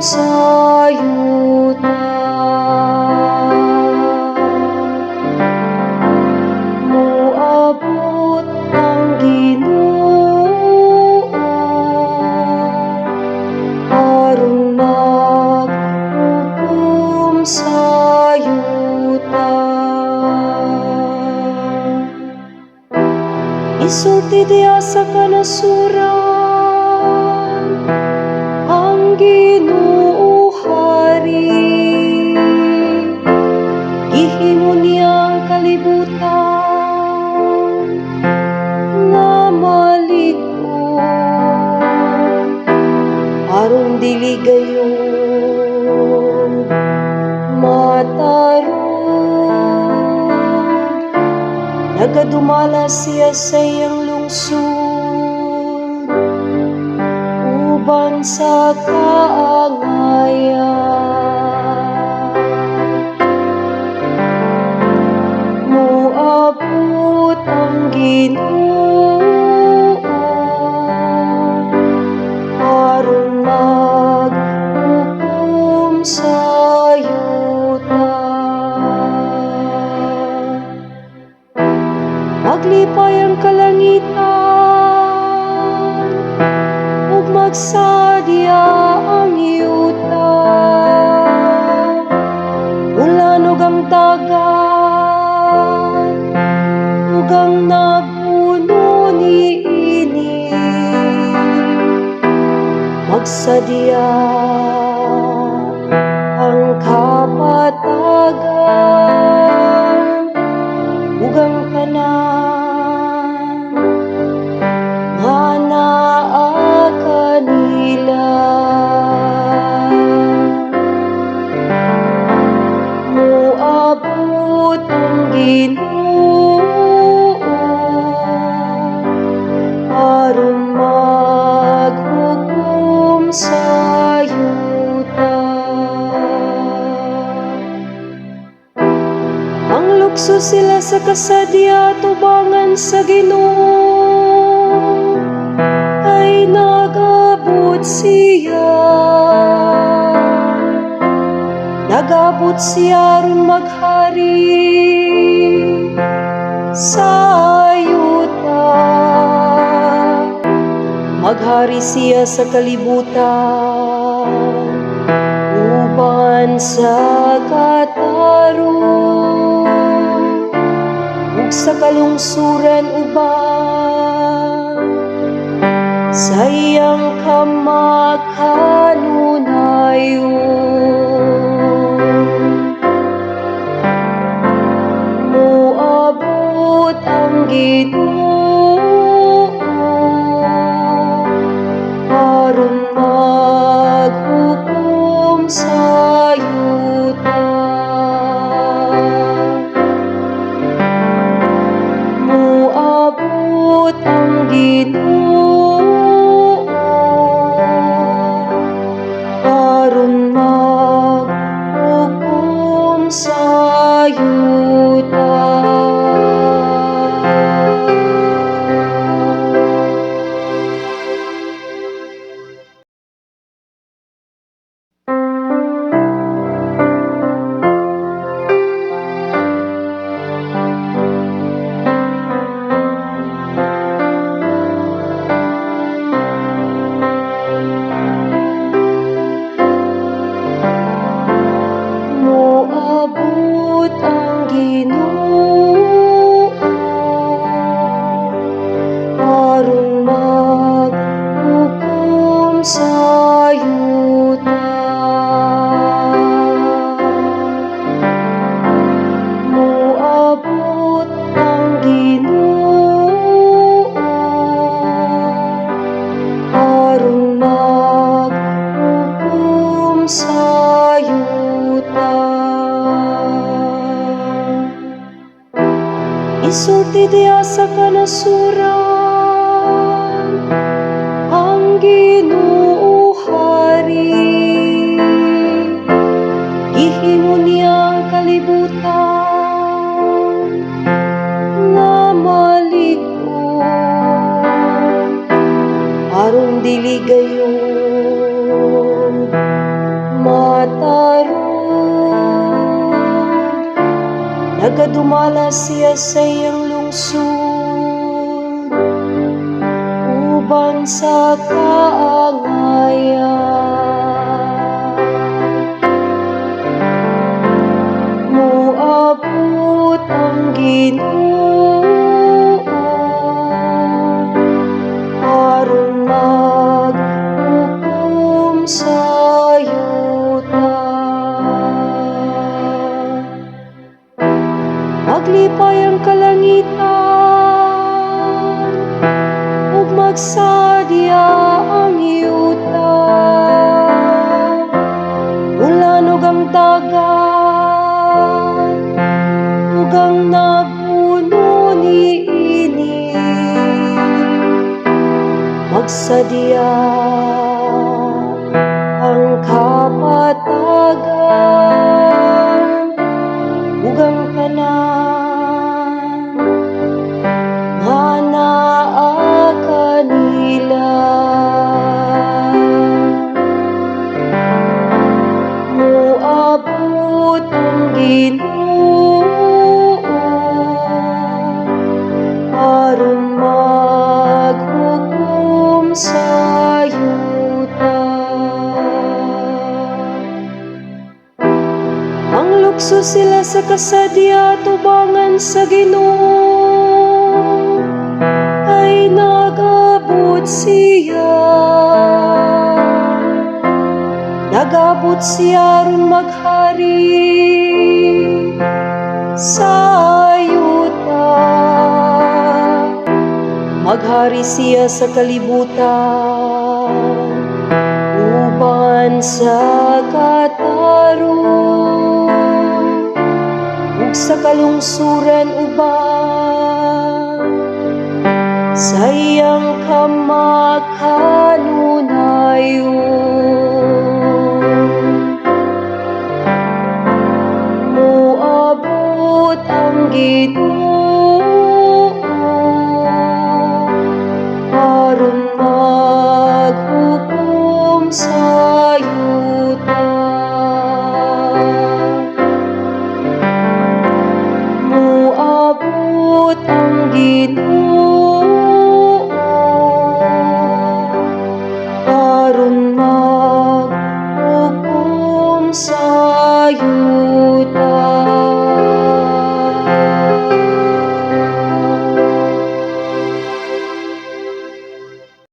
sa yuta. Moabot ang Ginoo aron maghukom sa yuta. Isulti diha sa kanasuran ang Ginoo hari. Gihimo niyang kalibutan nga malig-on aron dili gayon matarong. Nagadumala siya sa iyang lungsod uban sa kaangayan. Moabot ang Ginoo aron maghukom sa yuta. Maglipay ang kalangitan ug magsadya ang yuta. Ulan ug ang dagat ug ang nagpuno niini magsadya ang kapatagan ug ang tanan nga naa kanila. Moabot ang Ginoo aron maghukom sa yuta. Ang lukso sila sa kasadya tubangan sa Ginoo ay nagabot siya. Nagabot siya ron maghari sa yuta. Maghari siya sa kalibutan uban sa katarong ug sa kalungsuran uban sa iyang kamakanunayon. Moabot ang Ginoo aron maghukom sa yuta. Moabot ang Ginoo aron maghukom sa yuta. Moabot ang Ginoo aron maghukom sa yuta. Moabot ang Ginoo aron maghukom sa yuta. Isulti diha sa kanasuran ang Ginoo hari. Gihimo niyang kalibutan nga malig-on aron dili gayon nagadumala siya sa iyang lungsod, uban sa kaangayan. Moabot ang Ginoo aron maghukom sa yuta. Maglipay ang kalangitan ug magsadya ang yuta. Ulanog ang dagat ug ang nagpuno niini. Magsadya ang kapatagan ug ang tanan nga naa kanila. Moabot ang Ginoo aron maghukom sa yuta. Ang lukso sila sa kasadya tubangan sa Ginoo, ay nagabot siya. Nagabot siya ron maghari sa yuta. Maghari siya sa kalibutan, uban sa katarong, ug sa kalungsuran uban sa iyang kamakanunayon. Moabot ang Ginoo aron maghukom sa yuta. Moabot ang Ginoo